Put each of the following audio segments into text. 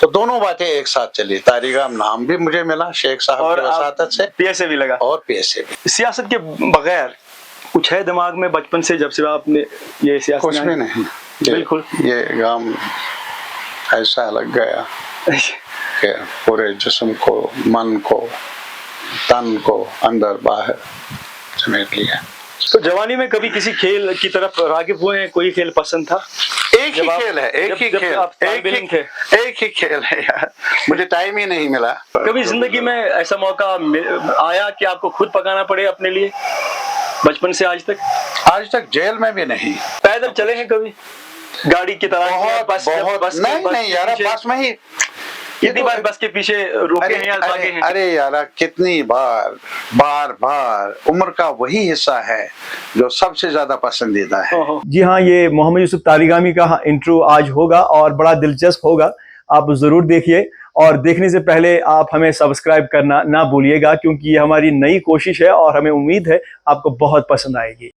تو دونوں باتیں ایک ساتھ چلی. طارق نام بھی مجھے ملا شیخ صاحب کی وساطت سے, پی ایس اے بھی لگا, اور پی ایس اے بھی. سیاست کے بغیر کچھ ہے دماغ میں بچپن سے جب سے آپ نے یہ سیاست؟ کچھ بھی نہیں. بالکل. یہ غم ایسا لگ گیا کہ پورے جسم کو, من کو, تن کو اندر باہر سمیٹ لیا. تو جوانی میں کبھی کسی کھیل کی طرف راغب ہوئے ہیں؟ کوئی کھیل پسند تھا؟ ایک ہی کھیل ہے, ایک ہی کھیل ہے یار, مجھے ٹائم ہی نہیں ملا. کبھی زندگی میں ایسا موقع آیا کہ آپ کو خود پکانا پڑے اپنے لیے بچپن سے آج تک؟ آج تک جیل میں بھی نہیں. پیدل چلے ہیں کبھی گاڑی کی طرح؟ بہت نہیں یار, بس میں ہی کتنی بار بس کے پیچھے روکے ہیں یا بھاگے ہیں؟ ارے یار کتنی بار, بار بار. عمر کا وہی حصہ ہے جو سب سے زیادہ پسندیدہ ہے. جی ہاں, یہ محمد یوسف طارقامی کا انٹرو آج ہوگا اور بڑا دلچسپ ہوگا, آپ ضرور دیکھیے. اور دیکھنے سے پہلے آپ ہمیں سبسکرائب کرنا نہ بھولیے گا, کیونکہ یہ ہماری نئی کوشش ہے اور ہمیں امید ہے آپ کو بہت پسند آئے گی.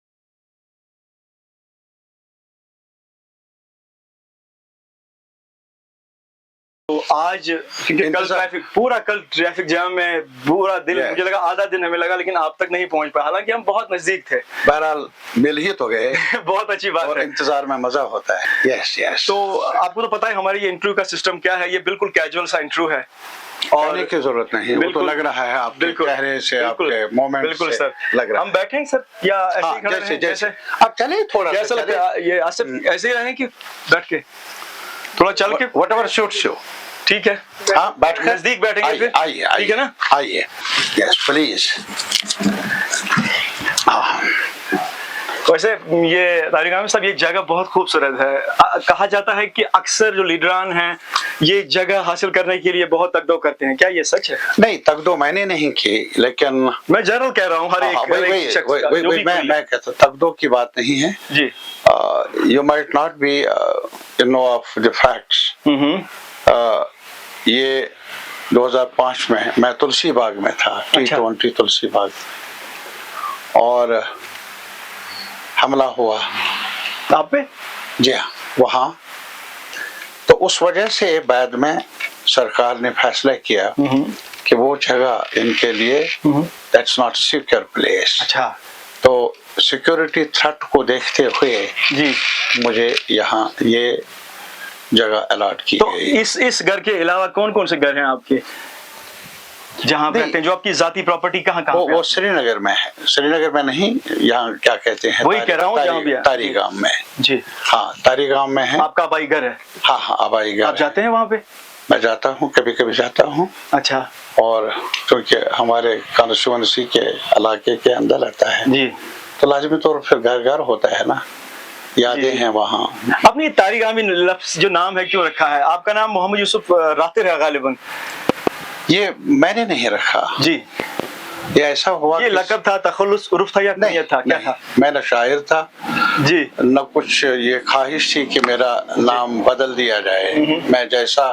تو آج کل ٹریفک جام میں پورا دن, مجھے لگا آدھا دن ہمیں لگا, لیکن آپ تک نہیں پہنچ پایا, حالانکہ ہم بہت نزدیک تھے. بہرحال مل ہی تو گئے. بہت اچھی بات اور ہے, انتظار میں مزہ ہوتا ہے. یس یس. تو آپ کو تو پتا ہے ہماری یہ انٹرویو کا سسٹم کیا ہے, یہ بالکل کیجول سا انٹرویو ہے. اور کی ضرورت نہیں, وہ تو لگ رہا ہے آپ کے چہرے سے, آپ کے مومنٹ سے لگ رہا ہے. ہم بیٹھیں گے سر یا ایسے ہی کھڑے رہیں؟ جیسے آپ چلیں تھوڑا کیسا لگتا ہے یہ آصف, ایسے ہی رہیں کہ بیٹھ کے تھوڑا چل کے؟ What ever suits you. ٹھیک ہے, ہاں بیٹھ کر نزدیک بیٹھیں گے. آئیے ٹھیک ہے نا, آئیے. یس پلیز. ویسے یہ طارقامی صاحب یہ جگہ بہت خوبصورت ہے. کہا جاتا ہے کہ اکثر جو لیڈران ہیں یہ جگہ حاصل کرنے کے لیے بہت تگدو کرتے ہیں, کیا یہ سچ ہے؟ نہیں, تگدو میں نے نہیں کی, لیکن میں جنرل کہہ رہا ہوں, ہر ایک شخص میں کہتا ہوں تگدو کی بات نہیں ہے. جی, you might not be know of the facts. یہ 2005 میں تلسی باغ میں تھا, T20 تلسی باغ, اور حملہ ہوا آپ پہ. جی ہاں وہاں. تو اس وجہ سے بعد میں سرکار نے فیصلہ کیا کہ وہ جگہ ان کے لیے that's not secure place. اچھا, تو سیکورٹی تھریٹ کو دیکھتے ہوئے جی مجھے یہااں یہ جگہ الاٹ کی گئی. اس گھر کے علاوہ کون کون سے گھر ہیں آپ کے جہاں رہتے ہیں, جو آپ کی ذاتی پراپرٹی کہاں کہاں؟ وہ سری نگر میں ہے. سری نگر میں نہیں, یہاں کیا کہتے ہیں, وہی کہہ رہا ہوں جہاں بھی ہے, طارق میں. جی ہاں طارق میں ہے. آپ کا آبائی گھر ہے؟ ہاں آبائی گھر. آپ جاتے ہیں وہاں پہ؟ میں جاتا ہوں, کبھی کبھی جاتا ہوں. اچھا, اور کیونکہ ہمارے کانسٹیچوئنسی کے علاقے کے اندر رہتا ہے جی, تو لازمی طور پر گھر گھر ہوتا ہے نا, یادیں ہیں وہاں. اپنی طارقامی لفظ جو نام ہے کیوں رکھا ہے؟ آپ کا نام محمد یوسف راتر ہے غالباً. یہ میں نے نہیں رکھا جی, یہ ایسا ہوا. یہ لقب تھا, تخلص, عرف تھا یا نہیں تھا, کیا تھا؟ میں نہ شاعر تھا جی, نہ کچھ یہ خواہش تھی کہ میرا نام بدل دیا جائے. میں جیسا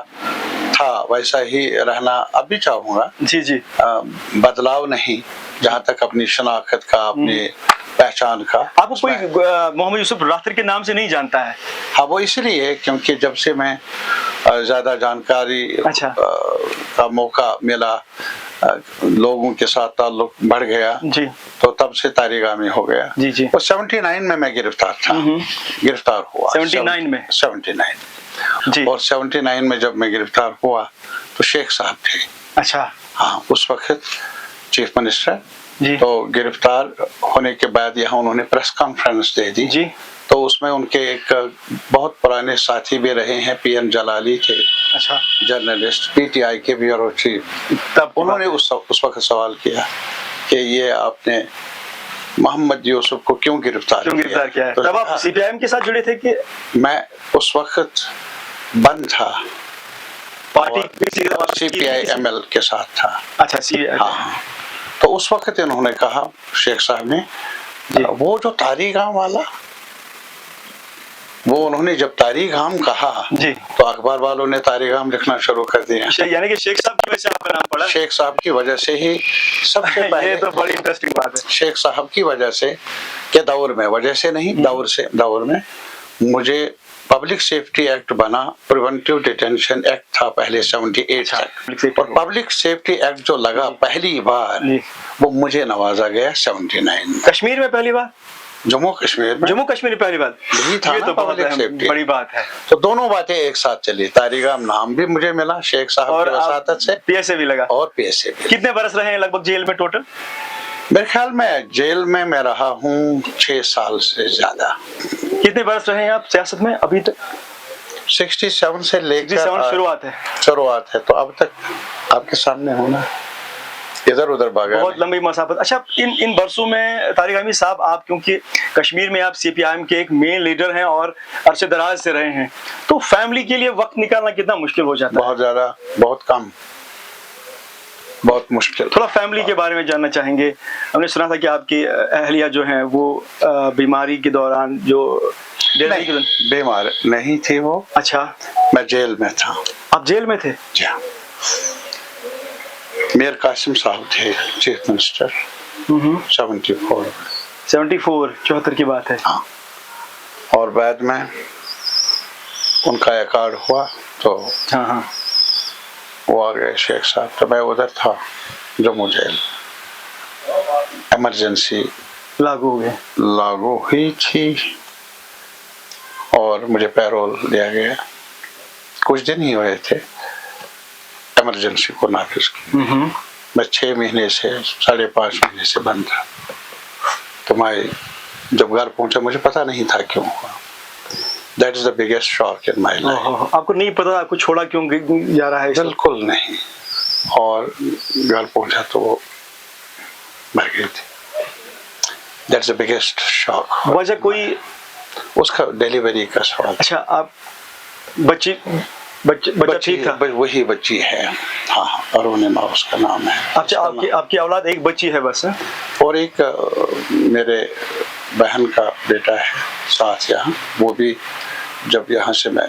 تھا ویسا ہی رہنا اب بھی چاہوں گا. جی جی, بدلاؤ نہیں, جہاں تک اپنی شناخت کا, اپنی پہچان کا. آپ کو کوئی محمد یوسف راتر کے نام سے نہیں جانتا ہے؟ ہاں وہ اس لیے کیونکہ جب سے میں زیادہ جانکاری کا موقع ملا, لوگوں کے ساتھ تعلق بڑھ گیا, جی, تو تب سے طارقامی ہو گیا. جی جی, وہ 79 میں گرفتار تھا, گرفتار ہوا 79 میں. 79 جی, اور 79 میں جب میں گرفتار ہوا تو شیخ صاحب تھے. اچھا, ہاں اس وقت چیف منسٹر. جی, تو گرفتار ہونے کے بعد یہاں انہوں نے پریس کانفرنس دے دی. جی, تو اس میں ان کے ایک بہت پرانے ساتھی بھی رہے ہیں, پی این جلالی تھے. اچھا, جرنلسٹ, پی ٹی آئی کے بیورو چیف. تب انہوں نے اس وقت سوال کیا کہ یہ آپ نے محمد یوسف کو کیوں گرفتار کیا ہے؟ تب آپ سی پی آئی ایم کے ساتھ جڑے تھے کہ؟ میں اس وقت بند تھا, party C P I M L کے ساتھ تھا. اچھا, سی پی آئی. ہاں, تو اس وقت انہوں نے کہا, شیخ صاحب نے, وہ جو طارق والا, وہ انہوں نے جب طارق کہا جی, تو اخبار والوں نے طارق لکھنا شروع کر دیا. یعنی کہ شیخ صاحب کی وجہ سے آپ کا نام پڑا؟ شیخ صاحب کی وجہ سے ہی سب سے پہلے. یہ تو بڑی انٹرسٹنگ بات ہے. شیخ صاحب کی وجہ سے کے دور میں, وجہ سے نہیں, دور میں مجھے पब्लिक सेफ्टी एक्ट बना, प्रिवेंटिव डिटेंशन एक्ट था पहले 78 तक, और पब्लिक सेफ्टी एक्ट जो लगा पहली बार वो मुझे नवाजा गया 79 में। कश्मीर में पहली बार, जम्मू कश्मीर में पहली बार यही था ये ना, तो बहुत पब्लिक सेफ्टी। बड़ी बात है। तो दोनों बातें एक साथ चली, तारिगाम नाम भी मुझे मिला शेख साहब की वसातत से, PSA भी लगा, और PSA भी। कितने बरस रहे हैं लगभग जेल में टोटल? मेरे ख्याल में जेल में मैं रहा हूँ 6 साल से ज्यादा। कितने बरस रहे हैं आप सियासत में अभी तक? 67 से लेकर 67 शुरुआत है, तो अब तक आपके सामने होना, इधर उधर भागा बहुत लंबी मसाफत। अच्छा, इन बरसों में तारिक अहमद साहब, आप क्योंकि कश्मीर में आप CPIM के एक मेन लीडर हैं और अरसे दराज से रहे हैं, तो फैमिली के लिए वक्त निकालना कितना मुश्किल हो जाता है? बहुत ज्यादा, बहुत कम, बहुत मुश्किल। थोड़ा फैमिली के बारे में जानना चाहेंगे। हमने सुना था कि आपकी अहलिया जो हैं वो बीमारी के दौरान जो बीमार नहीं थी वो। अच्छा, मैं जेल में था। आप जेल में थे? जी हाँ। मीर कासिम साहब थे चीफ मिनिस्टर 74 की बात है। हाँ, और बाद में उनका अकार्ड हुआ तो हाँ वो आ गए शेख साहब, तो मैं उधर था जम्मू जेल। इमरजेंसी लागू हुई थी और मुझे पैरोल दिया गया। कुछ दिन ही हुए थे इमरजेंसी को नाफिज की। मैं 6 महीने से 5.5 महीने से बंद था। तो मैं जब घर पहुंचा मुझे पता नहीं था क्यों हुआ। That is the biggest shock in my life. आपको नहीं पता आपको छोड़ा क्यों जा रहा है? बिल्कुल नहीं। और घर पहुंचा तो वो मर गई थी। That's the biggest shock. वजह कोई उसका डिलीवरी का सवाल। अच्छा, आप बच्चा ठीक था? वही बच्ची है, हाँ, अरुणिमा उसका नाम है। अच्छा, आपकी औलाद एक बच्ची है बस? और एक मेरे बहन का बेटा है साथ यहाँ, वो भी जब यहाँ से मैं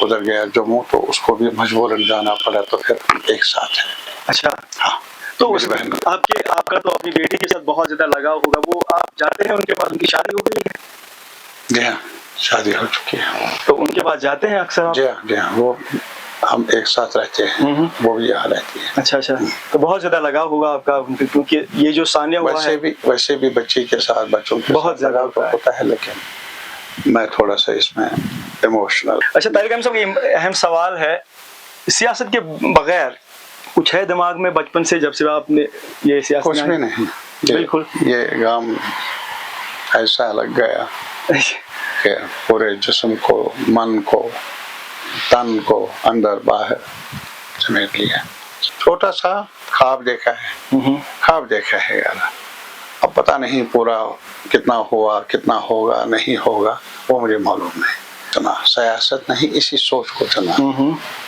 उधर गया जम्मू तो उसको भी मजबूरन जाना पड़ा, तो फिर एक साथ है। अच्छा, हाँ। तो उस बहन आपका तो अपनी बेटी के साथ बहुत ज्यादा लगाव होगा, वो आप जाते हैं उनके पास? उनकी शादी हो गई है? जी हाँ, शादी हो चुकी है। तो उनके पास जाते हैं अक्सर? जी हाँ, वो हम एक साथ रहते हैं, वो भी यहाँ रहती है। अच्छा, तो बहुत ज्यादा लगाव होगा आपका उनके, क्योंकि ये जो सानिया हुआ है वैसे भी बच्ची के साथ, बच्चों के बहुत ज्यादा होता है, लेकिन मैं थोड़ा सा इसमें इमोशनल। अच्छा तारिक अहमद साहब, ये अहम सवाल है, सियासत के बगैर कुछ है दिमाग में बचपन से, जब से आपने ये सियासत? कुछ भी नहीं, बिल्कुल। ये गाम ऐसा लग गया कि पूरे जिस्म को, मन को, तन को अंदर बाहर समेट लिया। छोटा सा ख्वाब देखा है यार। अब पता नहीं पूरा कितना हुआ, कितना होगा, नहीं होगा, वो मुझे मालूम नहीं। चुना सियासत नहीं, इसी सोच को चुना,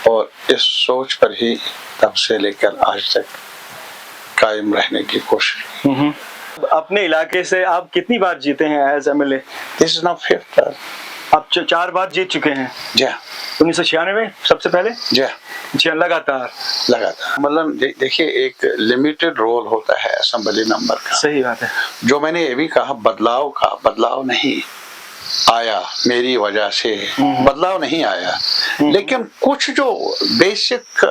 और इस सोच पर ही तब से लेकर आज तक कायम रहने की कोशिश। अपने इलाके से आप कितनी बार जीते हैं as MLA? This is now 5th term. आप 4 बार जीत चुके हैं? जी। 1996 सबसे पहले? जी, लगातार। मतलब देखिए, एक लिमिटेड रोल होता है असेंबली मेंबर का। सही बात है। जो मैंने ये भी कहा, बदलाव नहीं आया मेरी वजह से, बदलाव नहीं आया, लेकिन कुछ जो बेसिक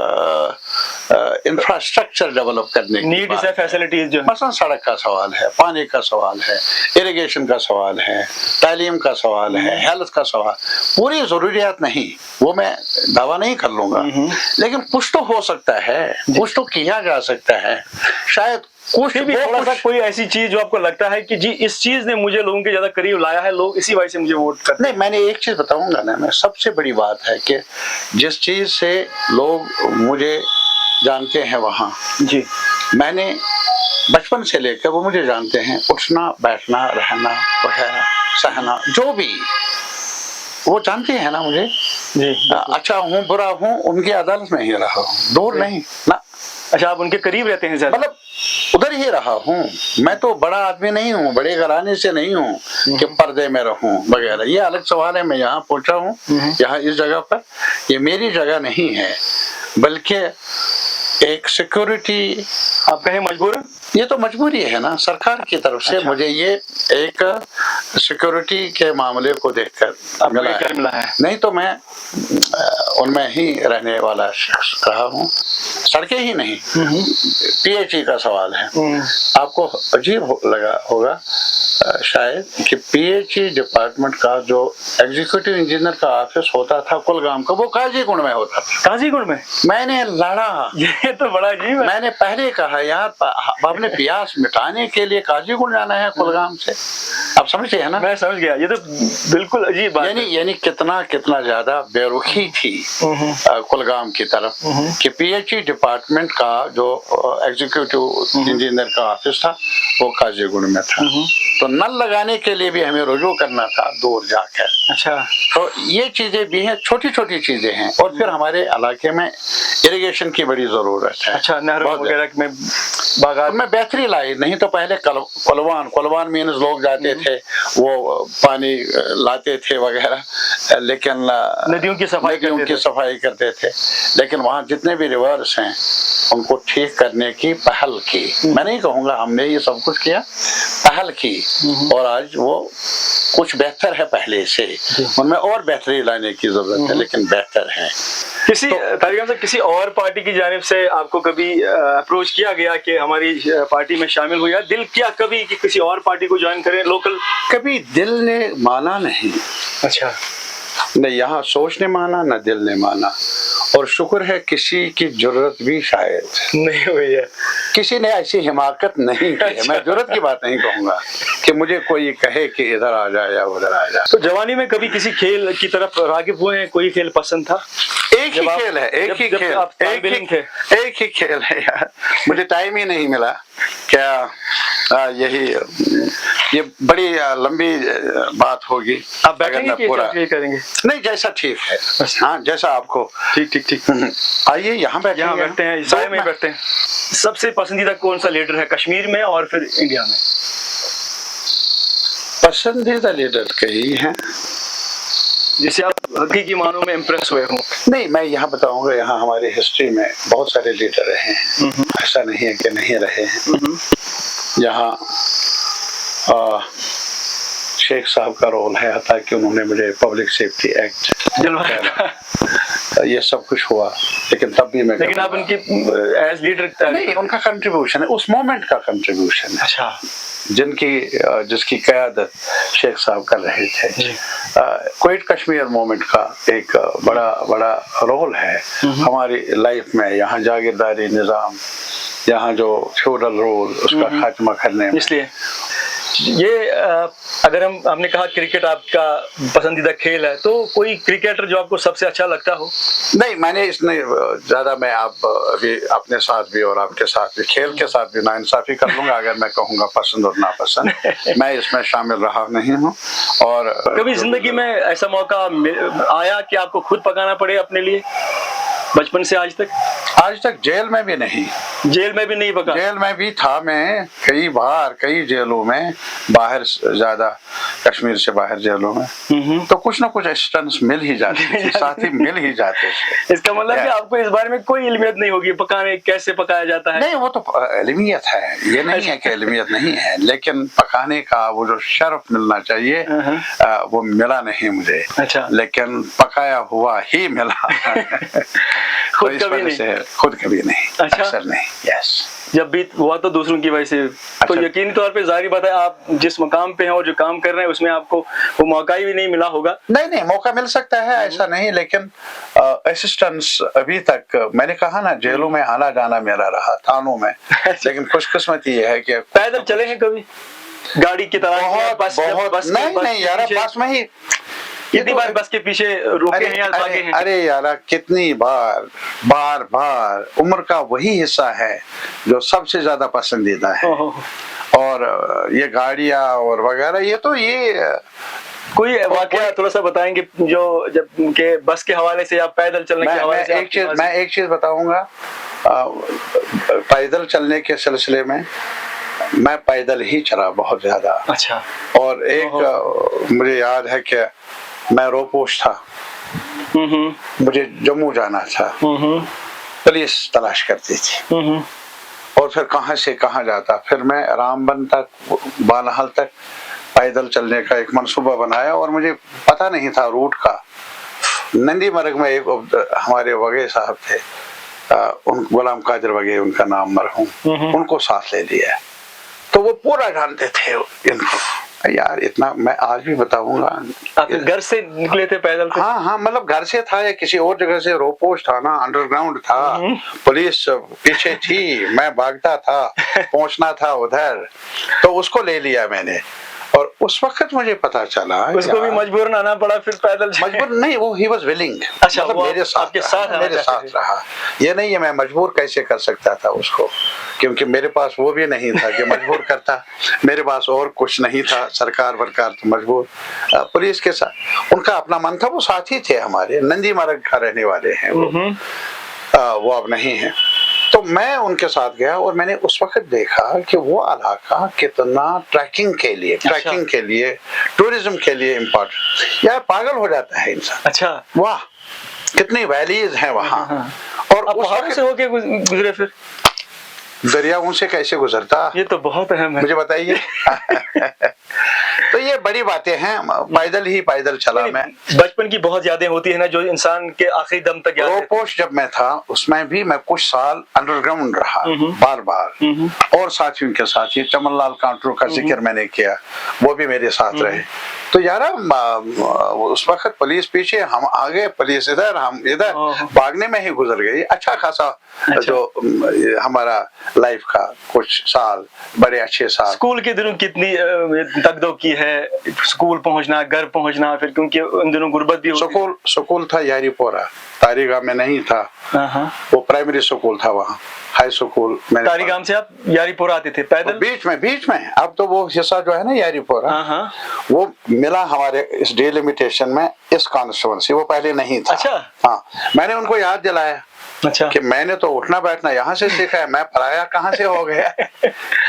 इंफ्रास्ट्रक्चर डेवलप करने की नीड्स है, फैसिलिटीज जो, मसलन सड़क का सवाल है, पानी का सवाल है, इरिगेशन का सवाल है, तालीम का सवाल है, हेल्थ का सवाल, पूरी जरूरियात नहीं, वो मैं दावा नहीं कर लूंगा, लेकिन कुछ तो हो सकता है, कुछ तो किया जा सकता है, शायद कुछ भी थोड़ा सा कोई ऐसी चीज जो आपको लगता है कि जी इस चीज ने मुझे लोगों के ज्यादा करीब लाया है, लोग इसी वजह से मुझे वोट करते हैं। नहीं, मैंने एक चीज बताऊंगा ना, मैं सबसे बड़ी बात है कि जिस चीज से लोग मुझे जानते हैं वहाँ, जी, मैंने बचपन से लेकर वो मुझे जानते हैं, उठना बैठना रहना वगैरह सहना, जो भी वो जानते हैं ना मुझे, जी, अच्छा हूँ बुरा हूँ, उनकी अदालत में ही रहा हूँ, दूर नहीं ना। अच्छा, आप उनके करीब रहते हैं ज्यादा? मतलब उधर ही रहा हूँ, मैं तो बड़ा आदमी नहीं हूँ, बड़े घराने से नहीं हूँ कि पर्दे में रहूँ वगैरह, ये अलग सवाल है। मैं यहाँ पहुंचा हूँ, यहाँ इस जगह पर, ये मेरी जगह नहीं है, बल्कि एक सिक्योरिटी, आप कहें मजबूरन, ये तो मजबूरी है ना सरकार की तरफ से। अच्छा। मुझे ये एक सिक्योरिटी के मामले को देखकर आपको ये क्या मिला है? नहीं तो मैं उनमें ही रहने वाला शख्स रहा हूँ, सड़कें ही नहीं, पीएचई का सवाल है। आपको अजीब लगा होगा शायद कि पीएचई डिपार्टमेंट का जो एग्जीक्यूटिव इंजीनियर का ऑफिस होता था कुलगाम का, वो काजीगुंड में होता था। काजीगुंड में? मैंने लड़ा, ये तो बड़ा अजीब है। मैंने पहले कहा यार अपने प्यास मिटाने के लिए काजीगुंड जाना है कुलगाम से, आप समझते हैं ना? मैं समझ गया, ये तो बिल्कुल अजीब बात है। यानी कितना ज्यादा बेरुखी थी कुलगाम की तरफ कि पीएचई डिपार्टमेंट का जो एग्जीक्यूटिव इंजीनियर का ऑफिस था वो काजीगुंड में था, तो नल लगाने के लिए भी हमें रुजू करना था दूर जाकर। अच्छा, तो ये चीजें भी हैं, छोटी छोटी चीजें हैं। और फिर हमारे इलाके में इरिगेशन की बड़ी जरूरत है। अच्छा, नहरों वगैरह में बागात में बेहतरी लाई। नहीं तो पहले कुलवान मीन्स लोग जाते थे, वो पानी लाते थे वगैरह, लेकिन नदियों की सफाई करते थे। लेकिन वहाँ जितने भी रिवर्स हैं उनको ठीक करने की पहल की। मैं नहीं कहूँगा हमने ये सब कुछ किया, पहल की, और आज वो कुछ बेहतर है पहले से, उनमें और बेहतरी लाने की जरूरत है, लेकिन बेहतर है। किसी और पार्टी की जानिब से आपको कभी अप्रोच किया गया कि हमारी पार्टी में शामिल हो, या दिल किया कभी कि किसी और पार्टी को ज्वाइन करें लोकल? कभी दिल ने माना नहीं। अच्छा, न यहाँ सोच ने माना, न दिल ने माना, और शुक्र है किसी की जरूरत भी शायद नहीं हुई है, किसी ने ऐसी हिमाकत नहीं की है। मैं जरूरत की बात नहीं कहूँगा कि मुझे कोई कहे कि इधर आ जाए या उधर आ जाए। तो जवानी में कभी किसी खेल की तरफ रागिब हुए हैं? कोई खेल पसंद था? एक ही खेल है, एक ही खेल है यार, मुझे टाइम ही नहीं मिला। क्या ये बड़ी लंबी बात होगी। आप बैठेंगे कि पूरा करेंगे? नहीं, जैसा ठीक है। हाँ, जैसा आपको ठीक। आइए यहाँ बैठते हैं, साए में बैठते हैं। सबसे पसंदीदा कौन सा लीडर है कश्मीर में और फिर इंडिया में? पसंदीदा लीडर कई हैं जिसे आप हकीकी मानों में इम्प्रेस हुए हों। नहीं, मैं यहाँ बताऊंगा, यहाँ हमारी हिस्ट्री में बहुत सारे लीडर रहे हैं, ऐसा नहीं है कि नहीं रहे हैं। यहाँ शेख साहब का रोल है, ताकि उन्होंने मुझे पब्लिक सेफ्टी एक्ट ये सब कुछ हुआ, लेकिन तब भी मैं, लेकिन आप उनकी एज लीडर नहीं, उनका कंट्रीब्यूशन है, उस मोमेंट का कंट्रीब्यूशन है। अच्छा, जिसकी क़यादत शेख साहब कर रहे थे। क्विट कश्मीर मूवमेंट का एक बड़ा रोल है हमारी लाइफ में। यहाँ जागीरदारी निज़ाम, यहाँ जो फ्यूडल रूल, उसका खात्मा करने में। इसलिए ये अगर आपने कहा क्रिकेट आपका पसंदीदा खेल है, तो कोई क्रिकेटर जो आपको सबसे अच्छा लगता हो? नहीं, मैंने इसने ज्यादा, मैं आप अभी अपने साथ भी और आपके साथ भी, खेल के साथ भी नाइंसाफी कर लूंगा अगर मैं कहूँगा पसंद और नापसंद। मैं इसमें शामिल रहा नहीं हूँ। और कभी जिंदगी में ऐसा मौका आया कि आपको खुद पकाना पड़े अपने लिए, बचपन से आज तक? आज तक जेल में भी नहीं। जेल में भी नहीं पका? जेल में भी था मैं कई बार, कई जेलों में, बाहर ज्यादा, कश्मीर से बाहर जेलों में, तो कुछ ना कुछ असिस्टेंस मिल ही जाते थे, साथी मिल ही जाते थे। इसका मतलब कि आपको इस बारे में कोई इल्मियत नहीं होगी पकाने, कैसे पकाया जाता है? नहीं, वो तो इल्मियत है, ये नहीं है कि इल्मियत नहीं है, लेकिन पकाने का वो जो शर्फ मिलना चाहिए वो मिला नहीं मुझे। अच्छा, लेकिन पकाया हुआ ही मिला। खुद कभी नहीं? खुद कभी नहीं। अच्छा, अक्सर नहीं। यस, जब भी हुआ तो दूसरों की वजह से। तो यकीनी तौर पे जाहिर बात है, आप जिस मकाम पे हैं और जो काम कर रहे हैं उसमें आपको वो मौका ही भी नहीं मिला होगा। नहीं, मौका मिल सकता है, ऐसा नहीं, लेकिन असिस्टेंस अभी तक, मैंने कहा ना, जेलों में आना जाना मेरा रहा, थानों में। लेकिन खुशकिस्मती ये है कि पैदल चले हैं कभी गाड़ी की तरह? बस नहीं यार, बस में ही कितनी बार बस के पीछे रुके हैं या भागे हैं? अरे यार, कितनी बार उम्र का वही हिस्सा है जो सबसे ज्यादा पसंदीदा है। और ये गाड़ियां और वगैरह, ये तो ये कोई वाकया थोड़ा सा बताएंगे जो जब के बस के हवाले से या पैदल चलने के हवाले से? मैं एक चीज बताऊंगा, पैदल चलने के सिलसिले में मैं पैदल ही चला बहुत ज्यादा। अच्छा। और एक मुझे याद है कि मैं रोपोश था, मुझे जम्मू जाना था, पुलिस तलाश करती थी, और फिर कहां से कहां जाता, फिर मैं रामबन तक, बालाहल तक पैदल चलने का एक मंसूबा बनाया और मुझे पता नहीं था रूट का। नंदी मर्ग में एक हमारे वगे साहब थे, उन गुलाम कादिर वगे उनका नाम मरहूम, उनको साथ ले लिया। तो वो पूरा जानते थे इनको। यार इतना मैं आज भी बताऊंगा। आप घर से निकले थे पैदल थे? हाँ हाँ, मतलब घर से था या किसी और जगह से, रोपोस्ट था ना, अंडरग्राउंड था, पुलिस पीछे थी, मैं भागता था, पहुंचना था उधर, तो उसको ले लिया मैंने। और उस वक्त मुझे पता चला उसको भी मजबूरन आना पड़ा फिर पैदल? मजबूर नहीं, वो ही वाज विलिंग। अच्छा, मतलब मेरे साथ रहा। ये नहीं है मैं मजबूर कैसे कर सकता था उसको, क्योंकि मेरे पास वो भी नहीं था कि मजबूर करता। मेरे पास और कुछ नहीं था, सरकार वरकार तो मजबूर। पुलिस के साथ उनका अपना मन था, वो साथी थे हमारे, नंदी मार्ग का रहने वाले हैं वो अब नहीं है। तो मैं उनके साथ गया और मैंने उस वक्त देखा कि वो इलाका कितना ट्रैकिंग के लिए, टूरिज्म के लिए इम्पोर्टेंट। यार पागल हो जाता है इंसान। अच्छा, वाह कितनी वैलीज हैं वहाँ। और उस वक्त से होके गुजरे फिर? दरिया उनसे कैसे गुजरता, ये तो बहुत अहम है, मुझे बताइए। तो ये बड़ी बातें हैं, पैदल चला मैं। बचपन की बहुत यादें होती है ना जो इंसान के आखिरी दम तक याद रहती है। रोपोस्ट जब मैं था उसमें भी मैं कुछ साल अंडरग्राउंड रहा, बार और साथियों के साथ, ये चमन लाल कांटरू का जिक्र मैंने किया, वो भी मेरे साथ रहे। तो यार उस वक्त पुलिस पीछे, हम आगे, पुलिस इधर, हम इधर, भागने में ही गुजर गई अच्छा खासा। जो हमारा लाइफ का कुछ साल बड़े अच्छे साल। स्कूल के दिनों कितनी तगदो की है, स्कूल पहुंचना, घर पहुंचना, फिर क्योंकि उन दिनों गुर्बत भी होती। स्कूल था यारीपोरा, तारीगाम में नहीं था, वो प्राइमरी स्कूल था वहाँ। हाई स्कूल मैंने तारीगाम से आप यारीपोरा आते थे पैदल? बीच में अब तो वो हिस्सा जो है ना यारीपोरा, वो मिला हमारे इस डिलिमिटेशन में, इस कॉन्स्टिट्यूएंसी, वो पहले नहीं था। अच्छा। हाँ, मैंने उनको याद दिलाया। अच्छा, कि मैंने तो उठना बैठना यहाँ से सीखा है, मैं पराया कहाँ से हो गया।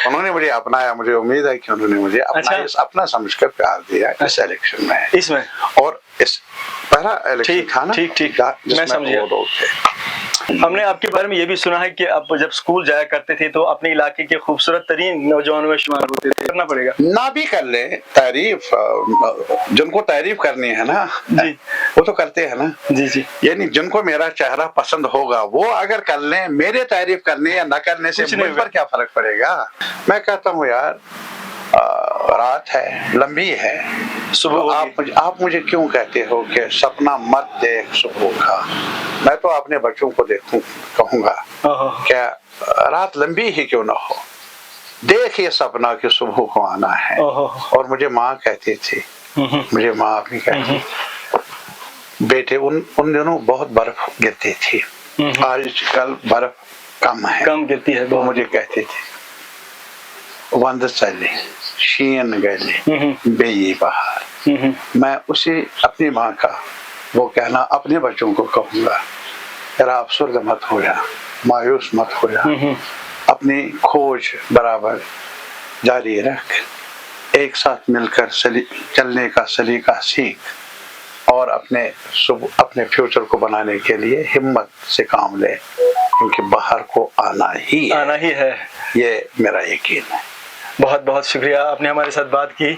उन्होंने मुझे अपनाया, मुझे उम्मीद है कि उन्होंने मुझे अपना समझकर प्यार दिया इस इलेक्शन में, इसमें। और इस पहला इलेक्शन था ना, ठीक, मैं समझ गया। हमने आपके बारे में ये भी सुना है कि आप जब स्कूल जाया करते थे तो अपने इलाके के खूबसूरत तरीन नौजवानों में शुमार होते थे। करना पड़ेगा ना भी कर ले तारीफ, जिनको तारीफ करनी है ना जी, वो तो करते हैं ना जी। यानी जिनको मेरा चेहरा पसंद होगा वो अगर कर ले, मेरे तारीफ करने या न करने से मुझ पर क्या फर्क पड़ेगा। मैं कहता हूँ यार रात है, लंबी है, सुबह आप मुझे क्यों कहते हो कि सपना मत देख सुबह का। मैं तो अपने बच्चों को कहूंगा क्या रात लंबी ही क्यों ना हो, देख ये सपना कि सुबह को आना है। और मुझे माँ कहती थी, मुझे माँ अपनी कहती, बेटे उन दिनों बहुत बर्फ गिरती थी, आजकल बर्फ कम गिरती है। वो मुझे कहती थी वंद चले शीन गले बेई बहार। मैं उसी अपनी माँ का वो कहना अपने बच्चों को कहूंगा, जरा अफसरदा मत हो जा, मायूस मत हो जा, अपनी खोज बराबर जारी रख, एक साथ मिलकर चलने का सलीका सीख और अपने फ्यूचर को बनाने के लिए हिम्मत से काम ले, क्योंकि बाहर को आना ही है, ये मेरा यकीन है। बहुत बहुत शुक्रिया, आपने हमारे साथ बात की।